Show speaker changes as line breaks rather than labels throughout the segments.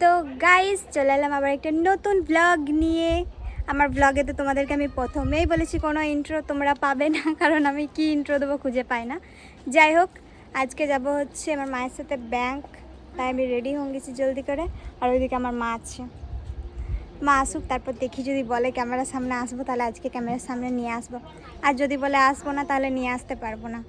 তো গাইস চলে এলাম আবার একটা নতুন ব্লগ নিয়ে। আমার ব্লগে তো তোমাদেরকে আমি প্রথমেই বলেছি কোনো ইন্ট্রো তোমরা পাবে না, কারণ আমি কি ইন্ট্রো দেবো খুঁজে পাই না। যাই হোক, আজকে যাব হচ্ছে আমার মায়ের সাথে ব্যাংক, তাই আমি রেডি হয়ে গেছি জলদি করে। আর ওইদিকে আমার মা আছে, মা আসুক, তারপর দেখি যদি বলে ক্যামেরার সামনে আসবো তাহলে আজকে ক্যামেরার সামনে নিয়ে আসবো, আর যদি বলে আসবো না তাহলে নিয়ে আসতে পারবো না।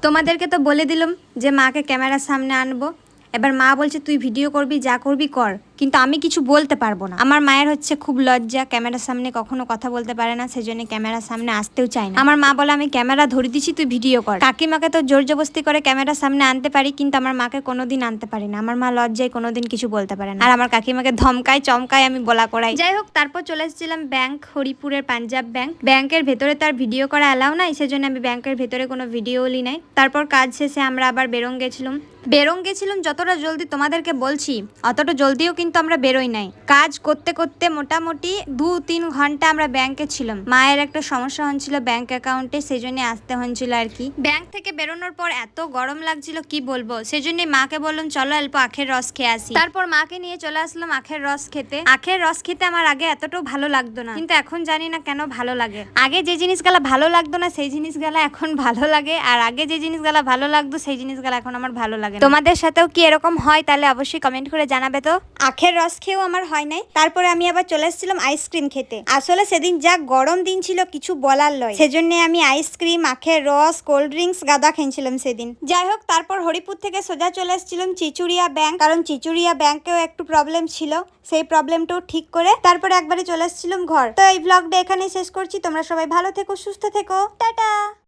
তোমাদেরকে তো বলে দিলাম যে মাকে ক্যামেরার সামনে আনবো, এবার মা বলছে তুই ভিডিও করবি, যা করবি কর, কিন্তু আমি কিছু বলতে পারবো না। আমার মায়ের হচ্ছে খুব লজ্জা, ক্যামেরার সামনে কখনো কথা বলতে পারে না, সেজন্য ক্যামেরার সামনে আসতেও চায় না। আমার মা বলে আমি ক্যামেরা ধরে দিছি, তুই ভিডিও কর। কাকিমাকে তো জোর জবস্তি করে ক্যামেরার সামনে আনতে পারি, কিন্তু আমার মাকে কোনোদিন আনতে পারি না। আমার মা লজ্জায় কোনোদিন কিছু বলতে পারে না, আর আমার কাকিমাকে ধমকায় চমকায় আমি বলা করাই। যাই হোক, তারপর চলে এসেছিলাম ব্যাংক, হরিপুরের পাঞ্জাব ব্যাংক। ব্যাংকের ভেতরে তার ভিডিও করা অ্যালাউ নাই, সেজন্য আমি ব্যাংকের ভেতরে কোনো ভিডিও লি নাই। তারপর কাজ শেষে আমরা আবার বেরোং গেছিলাম যতটা জলদি তোমাদেরকে বলছি অতটা জলদিও কিন্তু আমরা বেরোই নাই। কাজ করতে করতে মোটামুটি 2-3 ঘন্টা আমরা ব্যাংকে ছিলাম। মায়ের একটা সমস্যা হচ্ছিল ব্যাংক অ্যাকাউন্টে, সেই জন্য আসতে হচ্ছিল আর কি। ব্যাংক থেকে বেরোনোর পর এত গরম লাগছিল কি বলবো, সেই জন্য মাকে বললাম চলো অল্প আখের রস খেয়ে আসি। তারপর মাকে নিয়ে চলে আসলাম আখের রস খেতে। আখের রস খেতে আমার আগে এতটাও ভালো লাগতো না, কিন্তু এখন জানি না কেন ভালো লাগে। আগে যে জিনিসগুলা ভালো লাগতো না সেই জিনিসগুলা এখন ভালো লাগে, আর আগে যে জিনিসগুলা ভালো লাগতো সেই জিনিসগুলা এখন আমার ভালো লাগে। তোমাদের সাথেও কি এরকম হয়? তাহলে অবশ্যই কমেন্ট করে জানাবে। তো আখের রস খেয়েও আমার হয় নাই। তারপরে আমি আবার চলে এসেছিলাম আইসক্রিম খেতে। আসলে সেদিন যা গরম দিন ছিল কিছু বলার লয়, সেজন্য আমি আইসক্রিম, আখের রস, কোল্ড ড্রিঙ্কস গাদা খেয়েছিলাম সেদিন। যাই হোক, তারপর হরিপুর থেকে সোজা চলে এসেছিলাম চিচুড়িয়া ব্যাংক, কারণ চিচুড়িয়া ব্যাংকেও একটু প্রবলেম ছিল, সেই প্রবলেমটাও ঠিক করে তারপরে একবারে চলে এসেছিলাম ঘর। তো এই ব্লগটা এখানেই শেষ করছি। তোমরা সবাই ভালো থেকো, সুস্থ থেকো, টাটা।